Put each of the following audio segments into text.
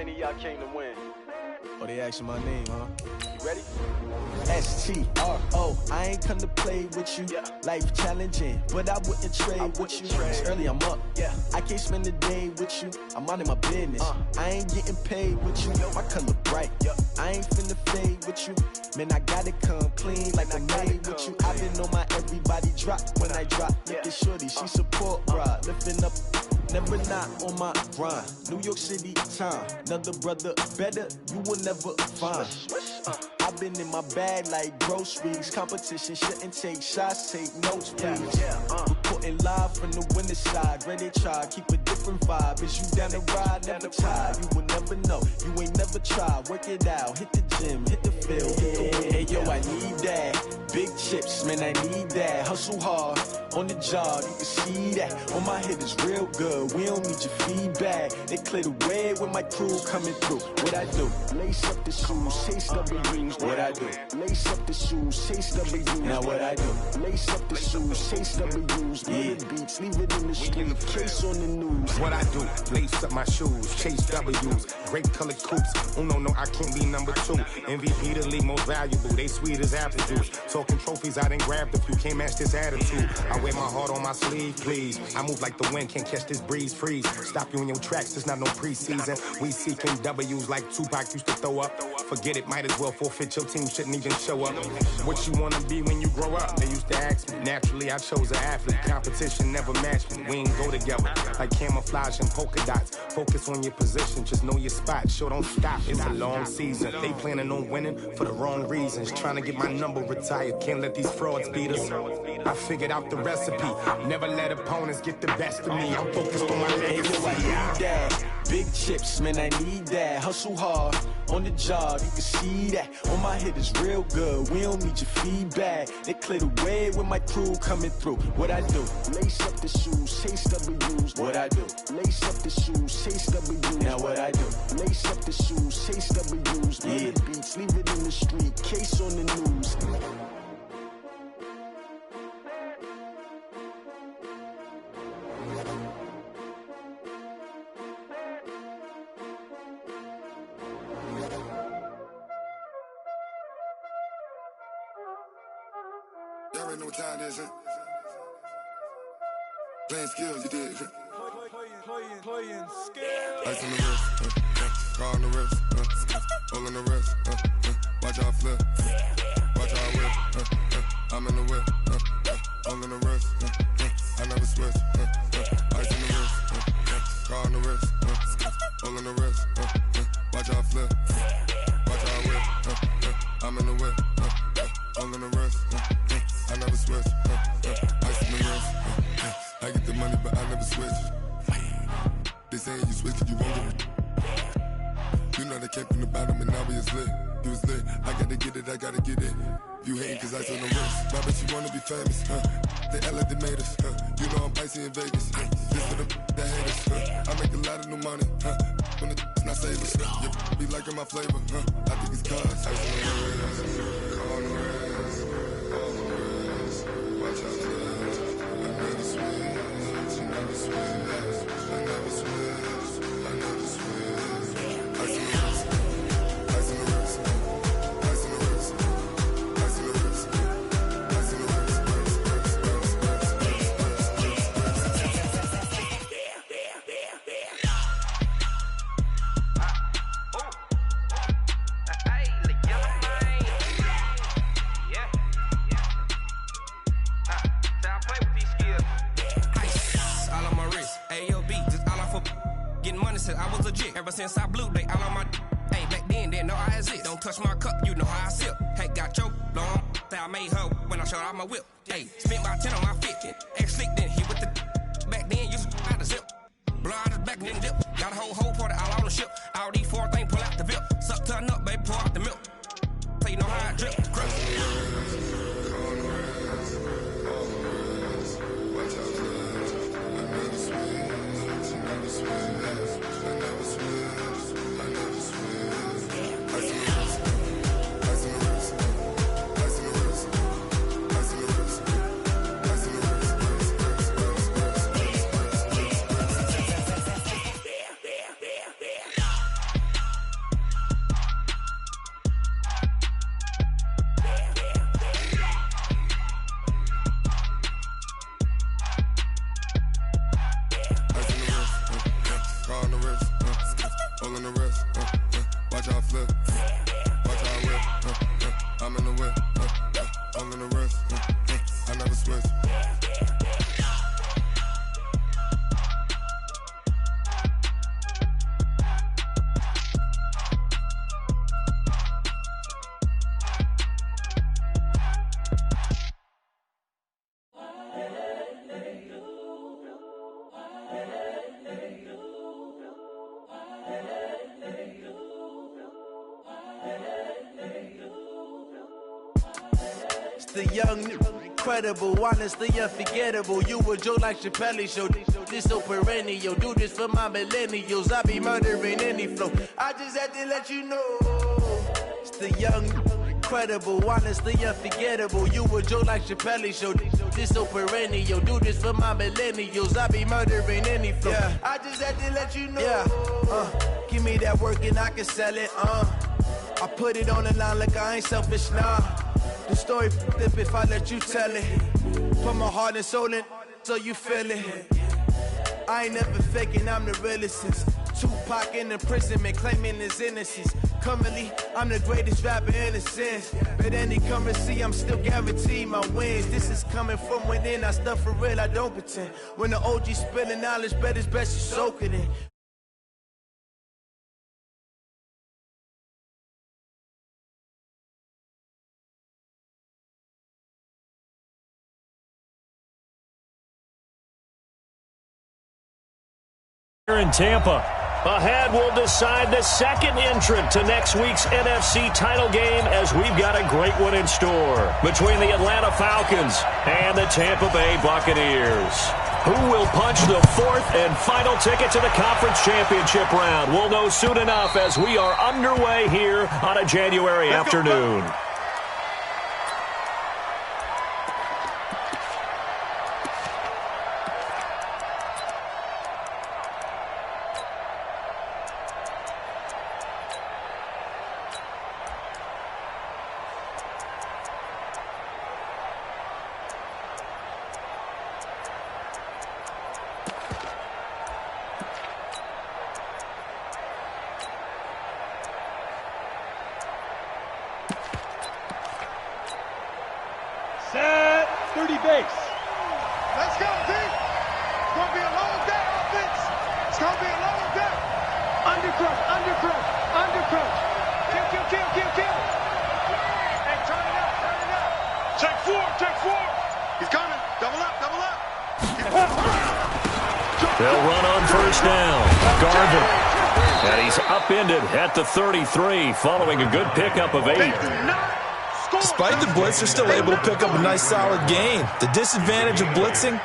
many of y'all came to win? Oh, they asking my name, huh? You ready? STRO, I ain't come to play with you. Yeah. Life challenging, but I wouldn't trade with you. It's early, I'm up. Yeah. I can't spend the day with you. I'm minding my business. I ain't getting paid with you. My color bright. I ain't finna fade with you. Man, I gotta come clean like I'm made with you. I been on my everybody drop when I drop. Look at shorty, she support rod. Lifting up, never not on my grind. New York City time, another brother better, you will never find. I've been in my bag like groceries. Competition shouldn't take shots, take notes, please. Reporting live from the winter side. Ready to try, keep a different vibe. Is you down the ride, never tired. You will never know, you ain't never tried. Work it out, hit the gym, hit the field. Hey yo, I need that. Big chips, man, I need that. Hustle hard, on the job, you can see that. On my head is real good, we don't need your feedback. They clear the way with my crew coming through. What I do? Lace up the shoes, chase W's. What I do? Lace up the shoes, chase W's. Now what I do? Lace up the shoes, chase W's. Yeah. Beats, leave it in the street, case on the news. What I do? Lace up my shoes, chase W's. Grape colored coops. Uno, no, I can't be number 2. MVP the league most valuable. They sweet as apple juice. Talking trophies, I done grabbed a few. Can't match this attitude. I wear my heart on my sleeve, please. I move like the wind, can't catch this breeze, freeze. Stop you in your tracks, there's not no preseason. We seeking W's like Tupac used to throw up. Forget it, might as well forfeit, your team shouldn't even show up. What you wanna be when you grow up? They used to ask me. Naturally, I chose an athlete. Competition never matched me. We ain't go together like camouflage and polka dots. Focus on your position, just know your spot. Sure, don't stop, it's a long season. They planning on winning for the wrong reasons. Trying to get my number retired, can't let these frauds beat us. I figured out the recipe. Never let opponents get the best of me. I'm focused on my legacy. I need that. Big chips, man, I need that. Hustle hard, on the job, you can see that. On my head is real good, we don't need your feedback. They clear the way with my crew coming through. What I do? Lace up the shoes, chase W's. What I do? Lace up the shoes, chase W's. Now what I do? Lace up the shoes, chase W's. Yeah. Beats, leave it in the street, case on the news. Y'all already know what time it is, huh? Playing skills, you did. Playing skills. Ice on the wrist, car on the wrist, hole in the wrist, watch how I flip, watch how I whip, I'm in the whip, hole in the wrist, I never switch, ice on the wrist, car on the wrist, hole in the wrist, watch how I flip, watch how I whip, I'm in the whip, hole in the wrist, I never switch, ice on the wrist, I get the money but I never switch. They say you switch it, you won't get it. You know they came from the bottom and now we is lit. You was lit, I gotta get it, I gotta get it. You hating cause ice on the wrist. My bitch, you wanna be famous, They act like they made us, You know I'm icy in Vegas, This for the that hate us, I make a lot of new money, When it's not savers, Be liking my flavor, I think it's cause ice on the wrist, on the wrist, on the wrist. Watch out, I never switch, I never switch. I never switch, I never switch. Ice in the wrist, ice in the wrist, ice in the wrist, ice in the wrist, ice in the wrist, I was legit ever since I blew they all on my hey back then didn't know I exist. Don't touch my cup, you know how I sip. Hey, got your long that I made her when I showed out my whip. Hey, spent about 10 on my fit. Ex slick then hit with the back then used to out the zip. Blow out his back and then dip. Got a whole party all on the ship. All these 4 things pull out the VIP. Suck turn up, baby, pour out the milk. So you know how I drip. Swiss. The young, incredible, honestly unforgettable. You a joke like Chappelle Show. This so perennial. Do this for my millennials. I be murdering any flow. I just had to let you know. It's the young, incredible, honestly unforgettable. You a joke like Chappelle Show. This so perennial. Do this for my millennials. I be murdering any flow. Yeah. I just had to let you know. Yeah. Give me that work and I can sell it. I put it on the line like I ain't selfish, nah. The story flip if I let you tell it. Put my heart and soul in so you feel it. I ain't never faking, I'm the realest since Tupac in imprisonment, claiming his innocence. Currently, I'm the greatest rapper in a sense. But any currency, I'm still guaranteed my wins. This is coming from within, I stuff for real, I don't pretend. When the OG spilling knowledge, bet it's best you soak it in. Here in Tampa. Ahead will decide the second entrant to next week's NFC title game, as we've got a great one in store between the Atlanta Falcons and the Tampa Bay Buccaneers. Who will punch the fourth and final ticket to the conference championship round? We'll know soon enough as we are underway here on a January afternoon. Set 30 base. Let's go, D. It's going to be a long day, offense. It's going to be a long day. Undercrush, undercrush, undercrush. Kill, kill, kill, kill, kill. Hey, turn it up, turn it up. Check four. He's coming. Double up, double up. They'll run on first down. Garvin. And he's upended at the 33 following a good pickup of 8. Despite the blitz, they're still able to pick up a nice solid gain. The disadvantage of blitzing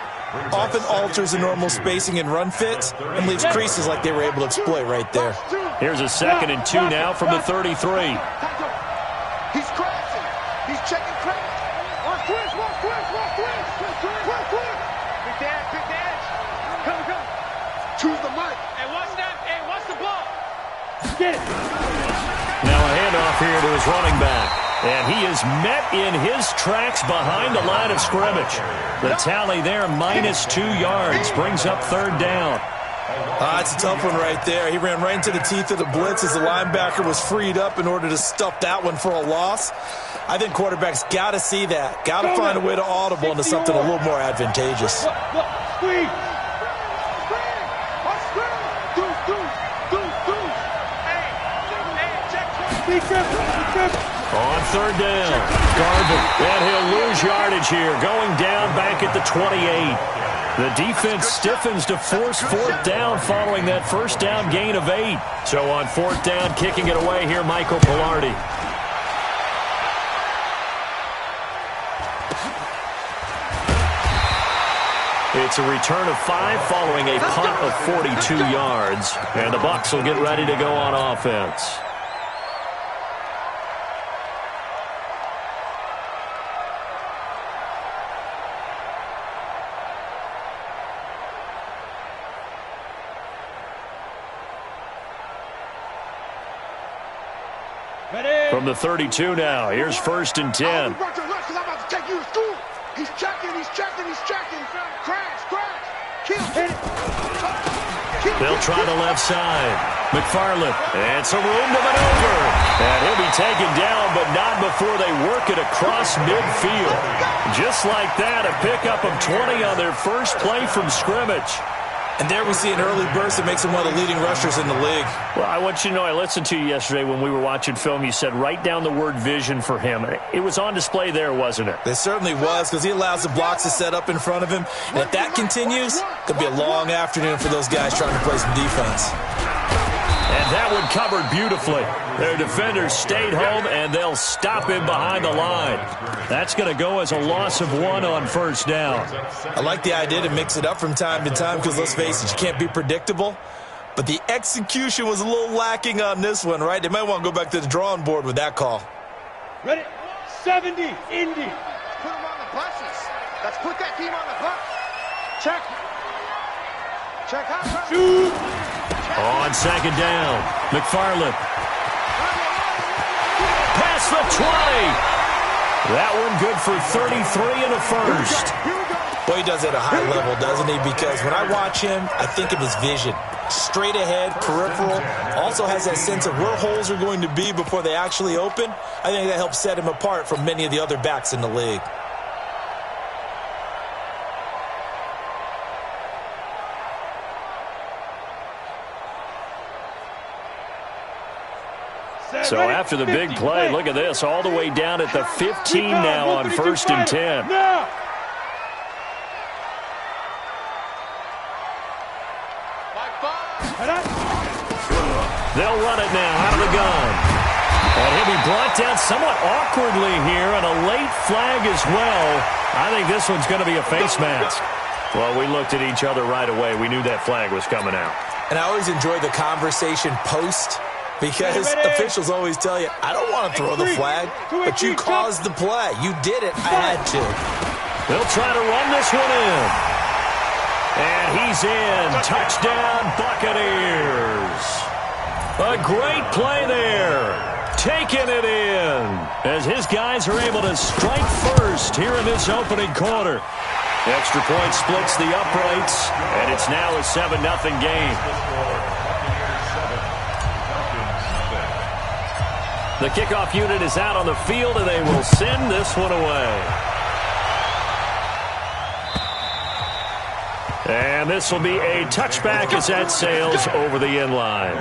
often alters the normal spacing and run fits and leaves creases like they were able to exploit right there. Here's a 2nd and 2 now from the 33. He's crashing. He's checking crash. One twist. Big dash. Come. Choose the mic. Hey, watch the ball. Get it. Now a handoff here to his running back. And he is met in his tracks behind the line of scrimmage. The tally there, -2 yards, brings up 3rd down. It's a tough one right there. He ran right into the teeth of the blitz as the linebacker was freed up in order to stuff that one for a loss. I think quarterbacks got to see that. Got to find a way to audible into something a little more advantageous. Squeeze. On 3rd down, Garvin, and he'll lose yardage here, going down back at the 28. The defense stiffens to force 4th down following that first down gain of 8. So on 4th down, kicking it away here, Michael Pilardi. It's a return of 5 following a punt of 42 yards. And the Bucs will get ready to go on offense. From the 32 now, here's 1st and 10. He's checking. Crash. Kill. Hit it. They'll try the left side. McFarland, and some room to maneuver. And he'll be taken down, but not before they work it across midfield. Just like that, a pickup of 20 on their first play from scrimmage. And there we see an early burst that makes him one of the leading rushers in the league. Well, I want you to know, I listened to you yesterday when we were watching film. You said write down the word vision for him. It was on display there, wasn't it? It certainly was, because he allows the blocks to set up in front of him. And if that continues, it could be a long afternoon for those guys trying to play some defense. And that one covered beautifully. Their defenders stayed home, and they'll stop him behind the line. That's going to go as a loss of 1 on first down. I like the idea to mix it up from time to time because, let's face it, you can't be predictable. But the execution was a little lacking on this one, right? They might want to go back to the drawing board with that call. Ready? 70, Indy. Put them on the buses. Let's put that team on the bus. Check. Check out. Shoot. On second down, McFarland. Past the 20. That one good for 33 in the first. Well, he does it at a high level, doesn't he? Because when I watch him, I think of his vision. Straight ahead, peripheral. Also has that sense of where holes are going to be before they actually open. I think that helps set him apart from many of the other backs in the league. So after the big play, look at this, all the way down at the 15 now on first and 10. They'll run it now out of the gun. And he'll be brought down somewhat awkwardly here, and a late flag as well. I think this one's going to be a face mask. Well, we looked at each other right away. We knew that flag was coming out. And I always enjoy the conversation post, because officials always tell you, I don't want to throw the flag, but you caused the play. You did it. I had to. They'll try to run this one in. And he's in. Touchdown, Buccaneers. A great play there. Taking it in as his guys are able to strike first here in this opening quarter. Extra point splits the uprights, and it's now a 7-0 game. The kickoff unit is out on the field, and they will send this one away. And this will be a touchback as that sails over the end line.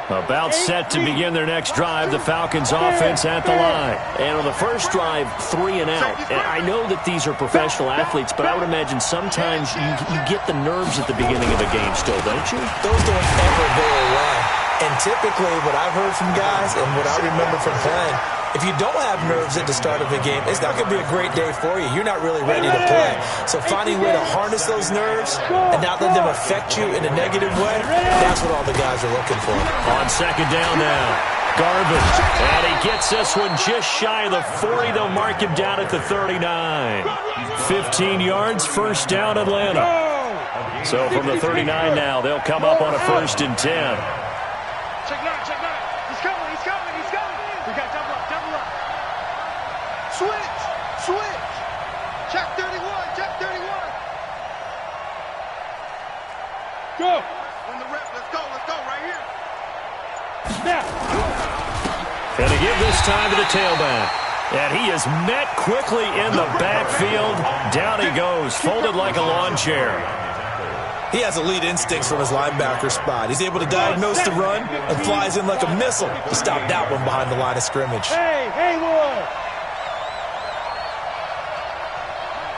About set to begin their next drive, the Falcons offense at the line. And on the first drive, 3 and out. And I know that these are professional athletes, but I would imagine sometimes you get the nerves at the beginning of a game still, don't you? Those don't ever go away. And typically what I've heard from guys and what I remember from playing, if you don't have nerves at the start of a game, it's not going to be a great day for you. You're not really ready to play. So finding a way to harness those nerves and not let them affect you in a negative way, that's what all the guys are looking for. On second down now, Garvin. And he gets this one just shy of the 40. They'll mark him down at the 39. 15 yards, first down Atlanta. So from the 39 now, they'll come up on a first and 10. Check 9, check 9. He's coming, he's coming, he's coming. We got double up, double up. Switch, switch. Check 31, check 31. Go. On the rep, let's go, right here. Snap. And to give this time to the tailback. And he is met quickly in the backfield. Down he goes, folded like a lawn chair. He has elite instincts from his linebacker spot. He's able to diagnose the run and flies in like a missile to stop that one behind the line of scrimmage. Hey, Haywood.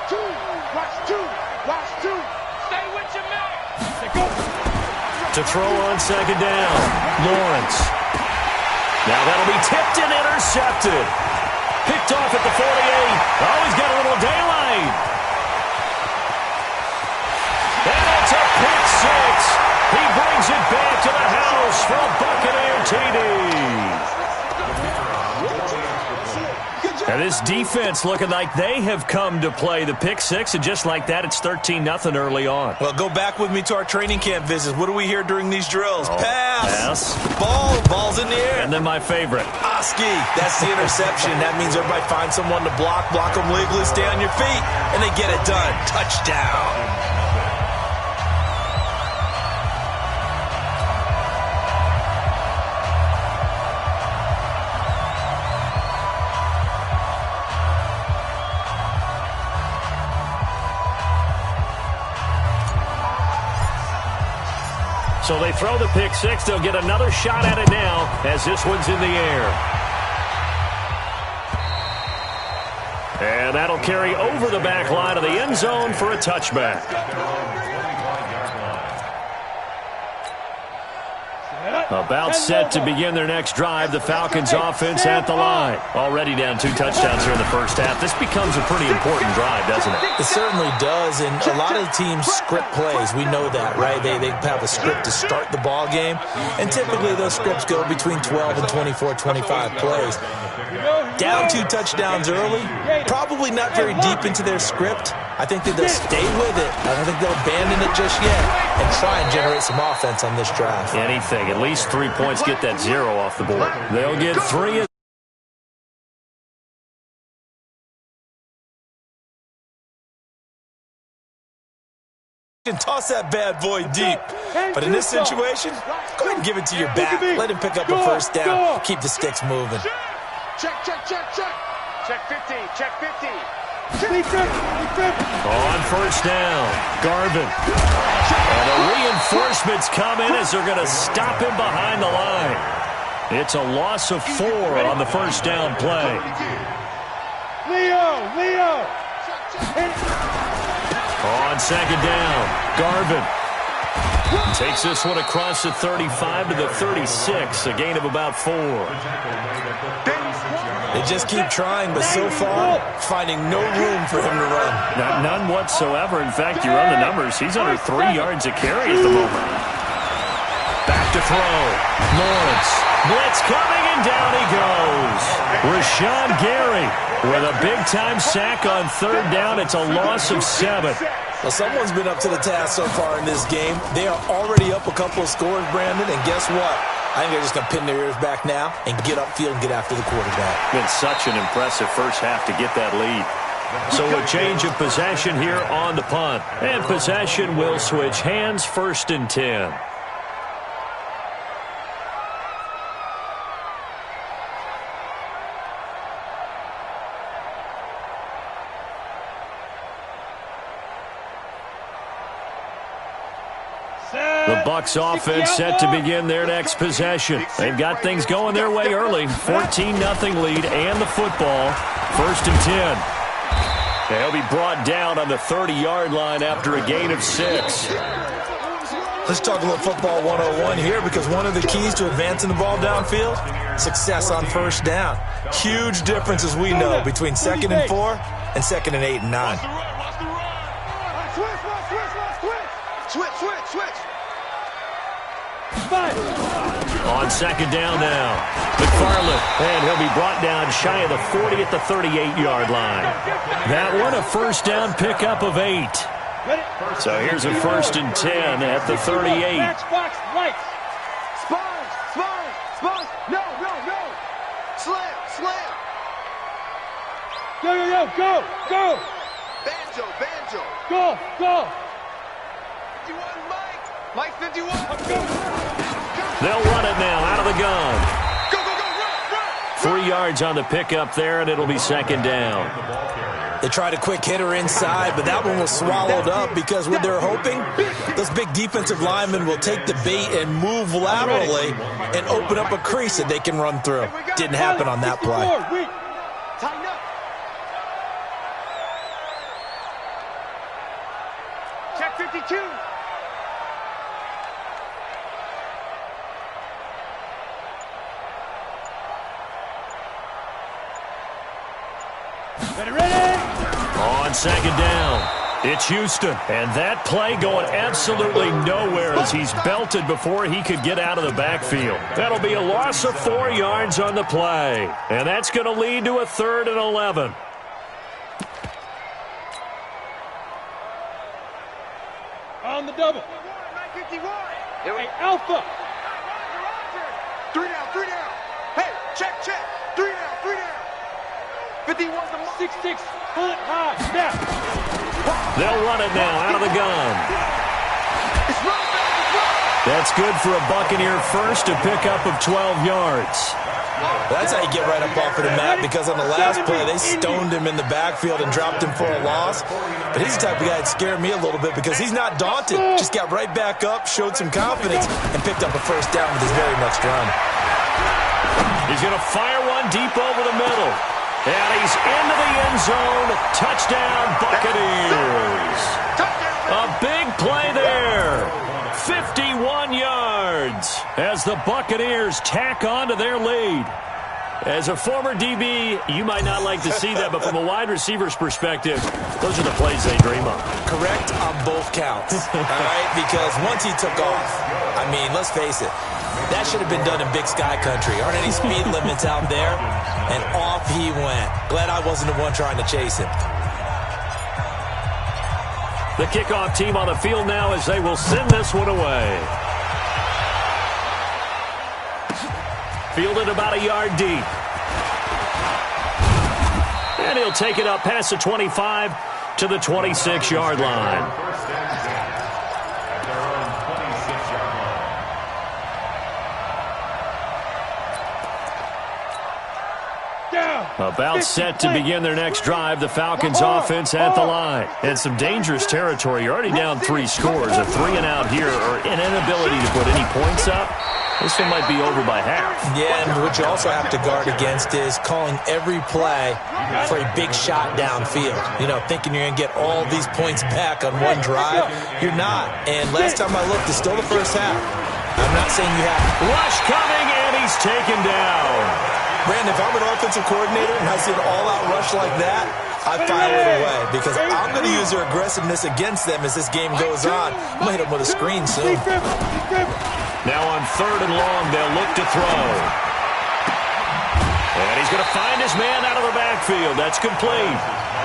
2, watch 2, watch 2. Stay with your man. To throw on second down, Lawrence. Now that'll be tipped and intercepted. Picked off at the 48. Oh, he's got a little daylight. And it's a pick six. He brings it back to the house for a Buccaneer TD. And this defense looking like they have come to play. The pick six, and just like that, it's 13-0 early on. Well, go back with me to our training camp visits. What do we hear during these drills? Pass. Ball's in the air. And then my favorite. Oski. That's the interception. That means everybody finds someone to block them legally, stay on your feet, and they get it done. Touchdown. So they throw the pick six. They'll get another shot at it now as this one's in the air. And that'll carry over the back line of the end zone for a touchback. About set to begin their next drive. The Falcons offense at the line. Already down 2 touchdowns here in the first half. This becomes a pretty important drive, doesn't it? It certainly does, and a lot of teams script plays. We know that, right? They have a script to start the ball game, and typically those scripts go between 12 and 24, 25 plays. Down 2 touchdowns early, probably not very deep into their script. I think that they'll stay with it. I don't think they'll abandon it just yet and try and generate some offense on this drive. Anything. At least 3 points, get that 0 off the board. They'll get 3. And toss that bad boy deep. But in this situation, go ahead and give it to your back. Let him pick up a first down. Keep the sticks moving. Check. Check 50. Check 50. On first down, Garvin. And the reinforcements come in as they're going to stop him behind the line. It's a loss of 4 on the first down play. Leo. On second down, Garvin takes this one across the 35 to the 36, a gain of about 4. They just keep trying, but so far, finding no room for him to run. None whatsoever. In fact, you run the numbers. He's under 3 yards a carry at the moment. Back to throw. Lawrence. Blitz coming, and down he goes. Rashawn Gary with a big-time sack on third down. It's a loss of 7. Well, someone's been up to the task so far in this game. They are already up a couple of scores, Brandon, and guess what? I think they're just going to pin their ears back now and get upfield and get after the quarterback. Been such an impressive first half to get that lead. So a change of possession here on the punt. And possession will switch hands, 1st and 10. The Bucs offense set to begin their next possession. They've got things going their way early. 14-0 lead and the football. 1st and 10. They'll be brought down on the 30-yard line after a gain of 6. Let's talk a little football 101 here, because one of the keys to advancing the ball downfield, success on first down. Huge difference, as we know, between 2nd and 4 and 2nd and 8 and 9. Switch. On second down now, McFarland, and he'll be brought down shy of the 40 at the 38-yard line. That one a first down pickup of 8. So here's a 1st and 10 at the 38. Box, lights. Spine. No. Slam. Go. Banjo. Go. 51, Mike 51. They'll run it now out of the gun. Go, run. 3 yards on the pickup there, and it'll be 2nd down. They tried a quick hitter inside, but that one was swallowed up because what they're hoping, those big defensive linemen will take the bait and move laterally and open up a crease that they can run through. Didn't happen on that play. Tighten up. Check 52. Ready? On second down, It's Houston, and that play going absolutely nowhere as he's belted before he could get out of the backfield. That'll be a loss of 4 yards on the play, and that's going to lead to a 3rd and 11. On the double. 51. Hey, Alpha. 3 down. Hey, check. 3 down. 51's the mark. 6'6", pull it high, snap. They'll run it now out of the gun. It's running back. That's good for a Buccaneer first, a pickup of 12 yards. That's how you get right up off of the mat, because on the last play, they stoned him in the backfield and dropped him for a loss. But he's the type of guy that scared me a little bit because he's not daunted. Just got right back up, showed some confidence, and picked up a first down with his very next run. He's going to fire one deep over the middle. And he's into the end zone. Touchdown, Buccaneers. A big play there. 51 yards as the Buccaneers tack on to their lead. As a former DB, you might not like to see that, but from a wide receiver's perspective, those are the plays they dream of. Correct on both counts, all right? Because once he took off, I mean, let's face it, that should have been done in Big Sky Country. Aren't any speed limits out there? And off he went. Glad I wasn't the one trying to chase him. The kickoff team on the field now as they will send this one away. Fielded about a yard deep. And he'll take it up past the 25 to the 26-yard line. About set to begin their next drive, the Falcons offense at the line. And some dangerous territory. You're already down 3 scores. A 3-and-out here or an inability to put any points up. This one might be over by half. Yeah, and what you also have to guard against is calling every play for a big shot downfield. You know, thinking you're going to get all these points back on one drive. You're not. And last time I looked, it's still the first half. I'm not saying you have. Rush coming, and he's taken down. Brandon, if I'm an offensive coordinator and I see an all-out rush like that, I file it away because I'm going to use their aggressiveness against them as this game goes on. I'm going to hit them with a screen soon. Now on 3rd and long, they'll look to throw. And he's going to find his man out of the backfield. That's complete.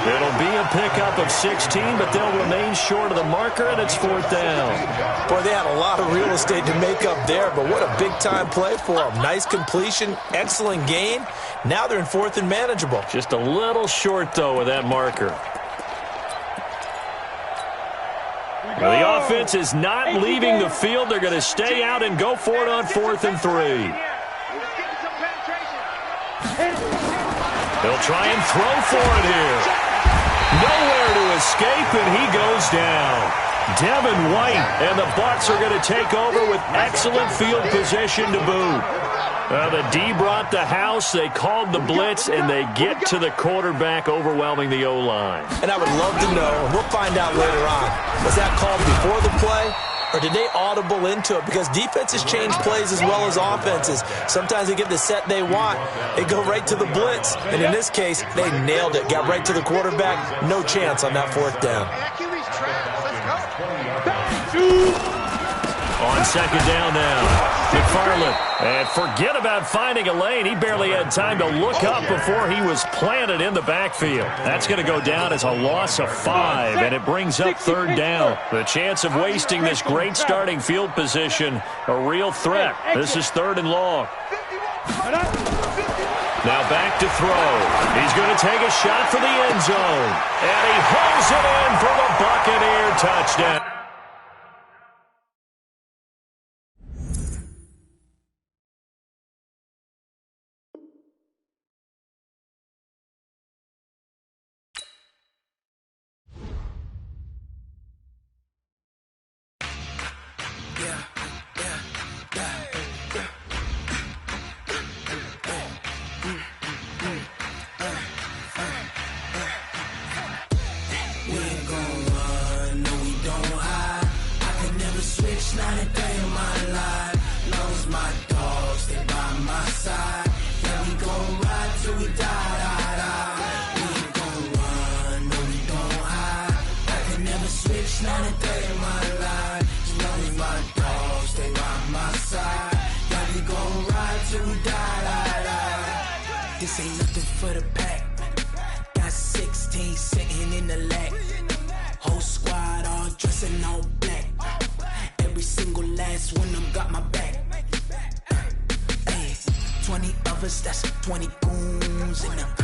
It'll be a pickup of 16, but they'll remain short of the marker, and it's 4th down. Boy, they had a lot of real estate to make up there, but what a big-time play for them. Nice completion, excellent gain. Now they're in 4th and manageable. Just a little short, though, with that marker. The offense is not leaving the field. They're going to stay out and go for it on 4th and 3. They'll try and throw for it here. Nowhere to escape, and he goes down. Devin White and the Bucs are going to take over with excellent field position to boot. The D brought the house, they called the blitz, and they get to the quarterback, overwhelming the O-line. And I would love to know, and we'll find out later on, was that called before the play, or did they audible into it? Because defenses change plays as well as offenses. Sometimes they get the set they want. They go right to the blitz, and in this case, they nailed it. Got right to the quarterback. No chance on that 4th down. On 2nd down now, McFarland. And forget about finding a lane. He barely had time to look up before he was planted in the backfield. That's going to go down as a loss of 5, and it brings up 3rd down. The chance of wasting this great starting field position, a real threat. This is 3rd and long. Now back to throw. He's going to take a shot for the end zone. And he holds it in for the Buccaneer touchdown. We ain't gon' run, no we don't hide. till we die. This ain't nothing for the pack. Got 16 sitting in the lag. Whole squad all dressing all black. Every single last one of them got my back. Ay, 20 of us, that's 20 goons in the